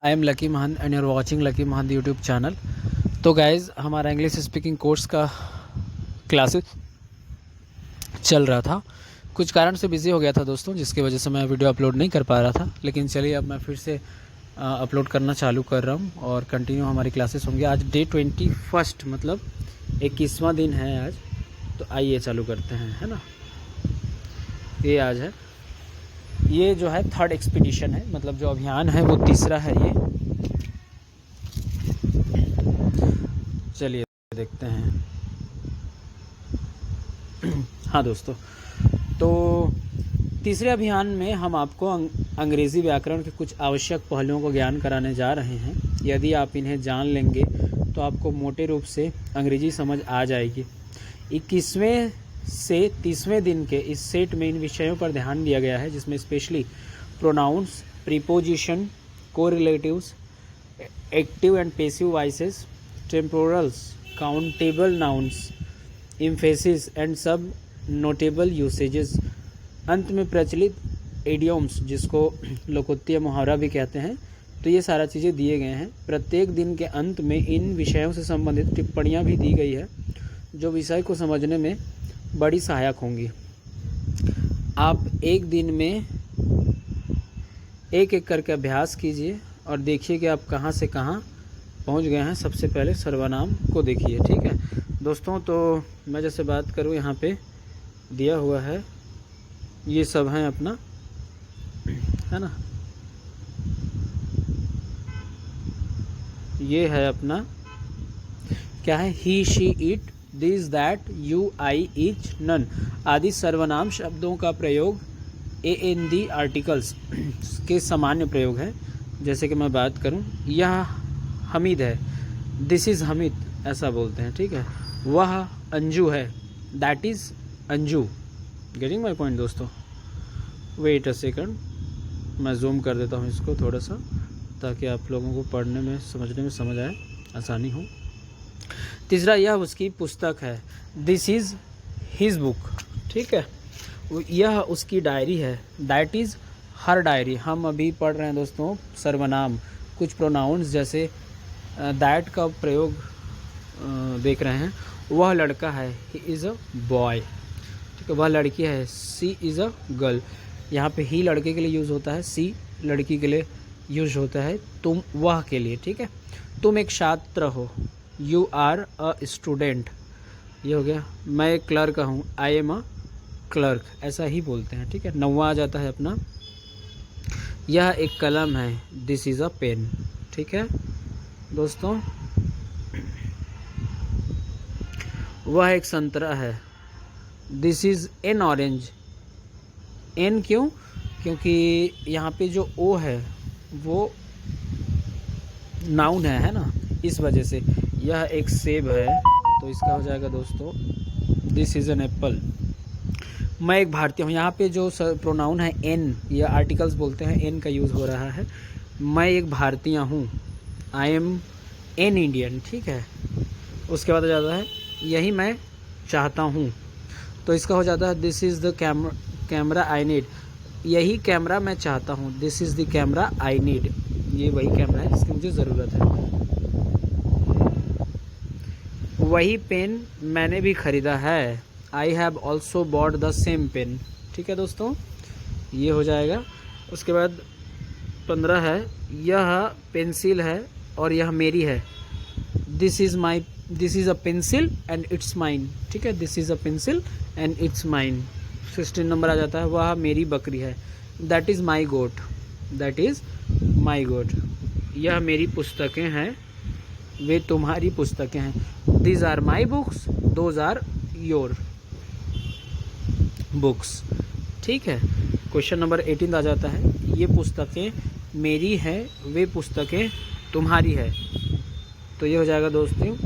I am lucky Mahant and you're watching lucky Mahant YouTube channel. तो guys हमारा English speaking course का classes चल रहा था। कुछ कारण से बिज़ी हो गया था दोस्तों, जिसकी वजह से मैं वीडियो अपलोड नहीं कर पा रहा था। लेकिन चलिए अब मैं फिर से अपलोड करना चालू कर रहा हूँ और कंटिन्यू हमारी क्लासेस होंगी। आज डे 21 मतलब 21वां दिन है आज। तो आइए चालू करते हैं, है ना। ये आज है, ये जो है थर्ड एक्सपीडिशन है, मतलब जो अभियान है वो तीसरा है ये। चलिए देखते हैं। हाँ दोस्तों, तो तीसरे अभियान में हम आपको अंग्रेज़ी व्याकरण के कुछ आवश्यक पहलुओं को ज्ञान कराने जा रहे हैं। यदि आप इन्हें जान लेंगे तो आपको मोटे रूप से अंग्रेज़ी समझ आ जाएगी। 21वें से 30वें दिन के इस सेट में इन विषयों पर ध्यान दिया गया है, जिसमें specially pronouns, preposition, correlatives, active and passive voices, temporals, countable nouns, emphasis and सब नोटेबल यूसेजेस, अंत में प्रचलित एडियम्स जिसको लोकोक्तीय मुहावरा भी कहते हैं। तो ये सारा चीज़ें दिए गए हैं। प्रत्येक दिन के अंत में इन विषयों से संबंधित टिप्पणियाँ भी दी गई है, जो विषय को समझने में बड़ी सहायक होंगी। आप एक दिन में एक एक करके अभ्यास कीजिए और देखिए कि आप कहाँ से कहाँ पहुँच गए हैं। सबसे पहले सर्वनाम को देखिए, ठीक है दोस्तों। तो मैं जैसे बात करूँ, यहाँ पे दिया हुआ है, ये सब हैं अपना, है ना। ये है अपना क्या है, he, she, it, this, that, you, I, each, none आदि सर्वनाम शब्दों का प्रयोग AND आर्टिकल्स के सामान्य प्रयोग है। जैसे कि मैं बात करूं, यह हमीद है, दिस इज़ हमीद ऐसा बोलते हैं, ठीक है। वह अंजू है, that is Anju. Getting my point दोस्तों। वेट अ सेकंड, मैं जूम कर देता हूँ इसको थोड़ा सा, ताकि आप लोगों को पढ़ने में समझने में समझ आए, आसानी हो। तीसरा, यह उसकी पुस्तक है, दिस इज़ हिज बुक, ठीक है। यह उसकी डायरी है, दैट इज़ हर डायरी। हम अभी पढ़ रहे हैं दोस्तों सर्वनाम, कुछ प्रोनाउंस जैसे दैट का प्रयोग देख रहे हैं। वह लड़का है, ही इज़ अ बॉय, ठीक है। वह लड़की है, सी इज़ अ गर्ल। यहाँ पे ही लड़के के लिए यूज़ होता है, सी लड़की के लिए यूज होता है, तुम वह के लिए, ठीक है। तुम एक छात्र हो, यू आर अ स्टूडेंट, ये हो गया। मैं एक क्लर्क हूँ, आई एम अ क्लर्क, ऐसा ही बोलते हैं, ठीक है। 9वां आ जाता है अपना, यह एक कलम है, दिस इज़ अ पेन, ठीक है दोस्तों। वह एक संतरा है, this is an orange. An क्यों? क्योंकि यहाँ पे जो ओ है वो नाउन है ना, इस वजह से। यह एक सेब है, तो इसका हो जाएगा दोस्तों, दिस इज़ एन एप्पल। मैं एक भारतीय हूँ, यहाँ पे जो प्रोनाउन है एन, या आर्टिकल्स बोलते हैं, एन का यूज़ हो रहा है। मैं एक भारतीय हूँ, आई एम एन इंडियन, ठीक है। उसके बाद हो जाता है, यही मैं चाहता हूँ, तो इसका हो जाता है, this is the camera I need. यही कैमरा मैं चाहता हूँ, this is the camera I need. ये वही कैमरा है जिसकी मुझे ज़रूरत है। वही पेन मैंने भी ख़रीदा है, I have also bought the same pen, ठीक है दोस्तों, ये हो जाएगा। उसके बाद 15 है, यह पेंसिल है और यह मेरी है, this is a pencil and it's mine, ठीक है। This is a pencil and it's mine. 16 number आ जाता है, वह मेरी बकरी है, that is my goat, that is my goat. यह मेरी पुस्तकें हैं, वे तुम्हारी पुस्तकें हैं, these are my books, those are your books, ठीक है। क्वेश्चन नंबर 18 आ जाता है, ये पुस्तकें मेरी हैं, वे पुस्तकें तुम्हारी है, तो ये हो जाएगा दोस्तों,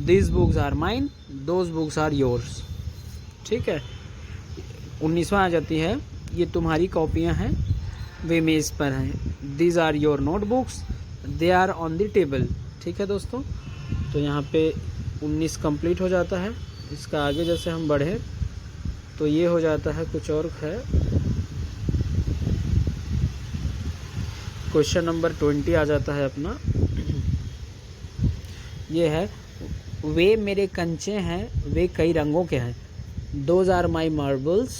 this books are mine, those books are yours, ठीक है। 19वां आ जाती है, ये तुम्हारी कॉपियाँ हैं, वे मेज़ पर हैं, these are your notebooks, they are on the table, ठीक है दोस्तों। तो यहाँ पे 19 कंप्लीट हो जाता है। इसका आगे जैसे हम बढ़े तो ये हो जाता है, कुछ और है, क्वेश्चन नंबर 20 आ जाता है अपना, ये है वे मेरे कंचे हैं, वे कई रंगों के हैं। Those are my marbles,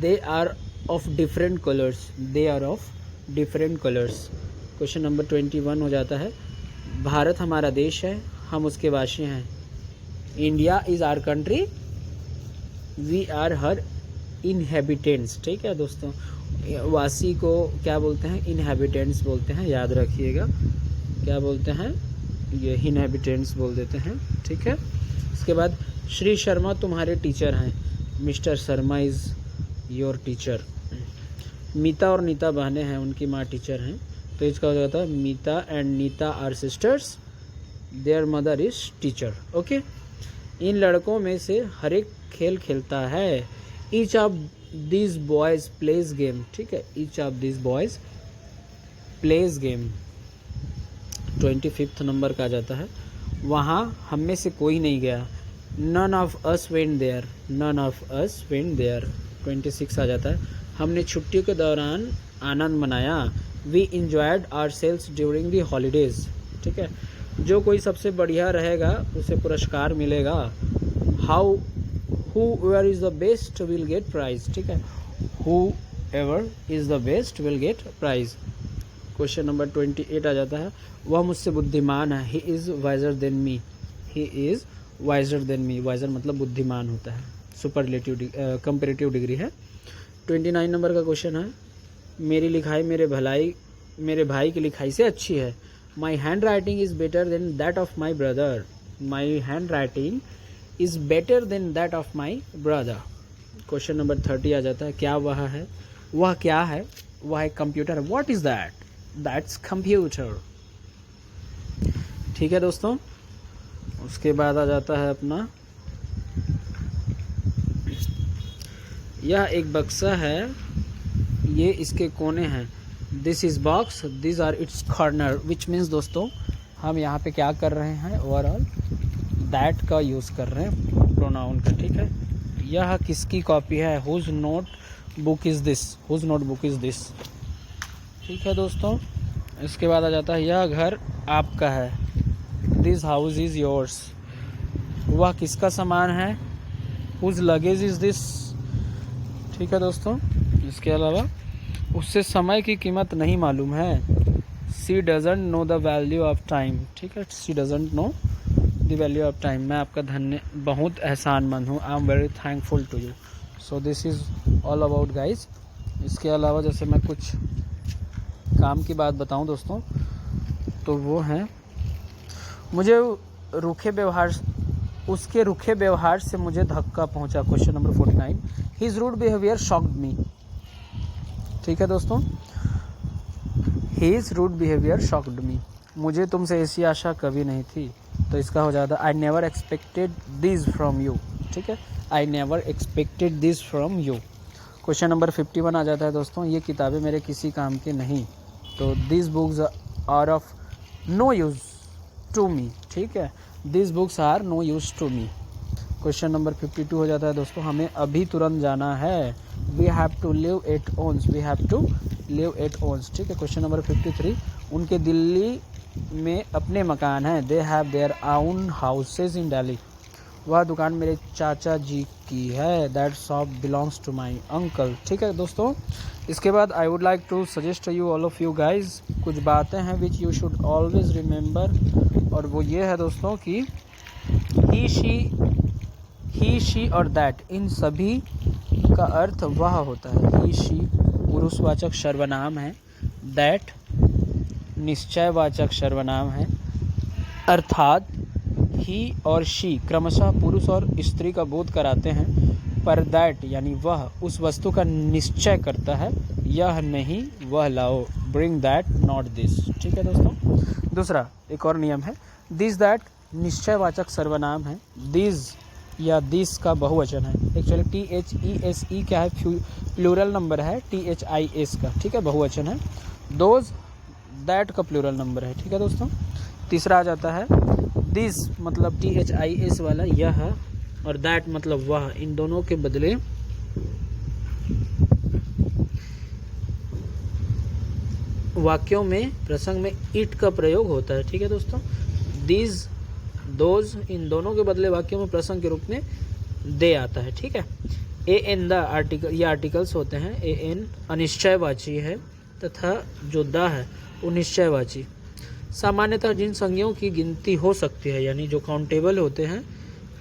they are of different colours, they are of different colours. Question number 21 हो जाता है, भारत हमारा देश है, हम उसके वासी हैं। India is our country, we are her inhabitants. ठीक है दोस्तों, वासी को क्या बोलते हैं? इनहेबिटेंट्स बोलते हैं, याद रखिएगा। क्या बोलते हैं? ये इनहेबिटेंट्स बोल देते हैं। ठीक है, इसके बाद श्री शर्मा तुम्हारे टीचर हैं, mister Sharma is your teacher. Meeta और नीता बहनें हैं, उनकी माँ टीचर हैं, तो इसका हो जाता है Meeta and Neeta are sisters, their mother is teacher. Okay, इन लड़कों में से हर एक खेल खेलता है। Each of this boys plays game. ठीक है, each of this boys plays game. 25 number का आ जाता है, वहाँ हम में से कोई नहीं गया। None of us went there, none of us went there. 26 आ जाता है, हमने छुट्टियों के दौरान आनंद मनाया। We enjoyed our selves during the holidays. ठीक है, जो कोई सबसे बढ़िया रहेगा उसे पुरस्कार मिलेगा। How whoever is the best will get prize। ठीक है, whoever is the best will get prize। Question number 28 आ जाता है, वह मुझसे बुद्धिमान है। he is wiser than me, he is wiser than me। wiser मतलब बुद्धिमान होता है, सुपरलेटिव कंपैरेटिव डिग्री है। 29 नंबर का क्वेश्चन है, मेरी लिखाई मेरे भाई की लिखाई से अच्छी है। my handwriting is better than that of my brother, my handwriting is better than that of my brother। Question number 30 आ जाता है, क्या वह है? वह क्या है? वह एक कंप्यूटर है। what is that? that's computer। ठीक है दोस्तों, उसके बाद आ जाता है अपना, यह एक बक्सा है, ये इसके कोने हैं। This is box, this are its corner. Which means दोस्तों, हम यहाँ पे क्या कर रहे हैं? ओवरऑल दैट का यूज़ कर रहे हैं प्रोनाउन का। ठीक है, यह किसकी कॉपी है? Whose note book is this, whose note book is this. ठीक है दोस्तों, इसके बाद आ जाता है, यह घर आपका है। This house is yours. वह किसका सामान है? Whose luggage is this. ठीक है दोस्तों, इसके अलावा उससे समय की कीमत नहीं मालूम है। She doesn't know the value of time. ठीक है, she doesn't know the value of time. मैं आपका बहुत एहसानमंद हूँ। I am very thankful to you. So this is all about guys. इसके अलावा जैसे मैं कुछ काम की बात बताऊँ दोस्तों, तो वो है, मुझे उसके रूखे व्यवहार से मुझे धक्का पहुंचा। Question number 49, his rude behaviour shocked me. ठीक है दोस्तों, his rude behaviour shocked me. मुझे तुमसे ऐसी आशा कभी नहीं थी, तो इसका हो जाता I never expected this from you. ठीक है, I never expected this from you. Question number 51 आ जाता है दोस्तों, ये किताबें मेरे किसी काम की नहीं, तो this books are of no use to me. ठीक है, this books are no use to me. Question number 52 हो जाता है दोस्तों, हमें अभी तुरंत जाना है। We have to leave at once, we have to leave at once. ठीक है, क्वेश्चन नंबर 53, उनके दिल्ली में अपने मकान हैं। They have their own houses in Delhi. वह दुकान मेरे चाचा जी की है। That shop belongs to my uncle. ठीक है दोस्तों, इसके बाद I would like to suggest you all of you guys, कुछ बातें हैं which you should always remember, और वो ये है दोस्तों कि ही शी और दैट, इन सभी का अर्थ वह होता है। ही शी पुरुषवाचक सर्वनाम है, दैट निश्चयवाचक सर्वनाम है, अर्थात ही और शी क्रमशः पुरुष और स्त्री का बोध कराते हैं, पर दैट यानी वह उस वस्तु का निश्चय करता है, यह नहीं वह लाओ, ब्रिंग दैट नॉट दिस। ठीक है दोस्तों, दूसरा एक और नियम है, दिस दैट निश्चयवाचक सर्वनाम है, दिस या दिस का बहुवचन है। एक्चुअली THESE क्या है? प्लूरल नंबर है, THIS का। ठीक है, बहुवचन है। दोज दैट का प्लूरल नंबर है। ठीक है दोस्तों, तीसरा आ जाता है, दिस मतलब THIS वाला यह, और दैट मतलब वह, इन दोनों के बदले वाक्यों में प्रसंग में इट का प्रयोग होता है। ठीक है दोस्तों, दीज, दोज, इन दोनों के बदले वाक्यों में प्रसंग के रूप में दे आता है। ठीक है, ए एन द आर्टिकल, ये आर्टिकल्स होते हैं। ए एन अनिश्चयवाची है तथा जो द है वो निश्चयवाची। सामान्यतः जिन संज्ञाओं की गिनती हो सकती है, यानी जो काउंटेबल होते हैं,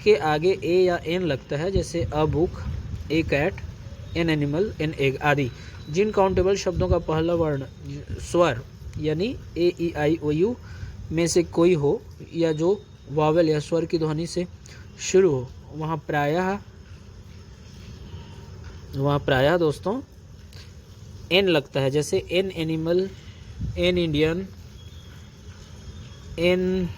के आगे ए या एन लगता है, जैसे a book, a cat, an animal, an egg आदि। जिन काउंटेबल शब्दों का पहला वर्ण स्वर यानी ए ई आई ओ यू में से कोई हो या जो वावेल या स्वर की ध्वनि से शुरू हो, वहाँ प्रायः दोस्तों एन लगता है, जैसे N animal, an Indian, an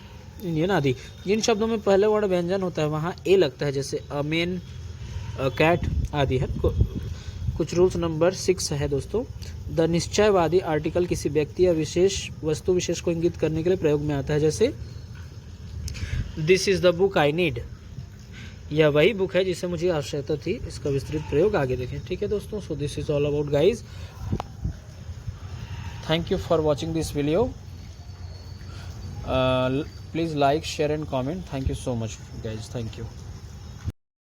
Indian आदि। जिन शब्दों में पहले वर्ण व्यंजन होता है वहाँ ए लगता है, जैसे अ मैन, अ कैट आदि है। कुछ रूल्स नंबर 6 है दोस्तों। द निश्चयवादी आर्टिकल किसी व्यक्ति या विशेष वस्तु विशेष को इंगित करने के लिए प्रयोग में आता है, जैसे this is the book I need, यह वही बुक है जिसे मुझे आवश्यकता थी। इसका विस्तृत प्रयोग आगे देखें। ठीक है दोस्तों, so this is all about guys. Thank you for watching this video. Please like, share and comment. Thank you so much guys. Thank you.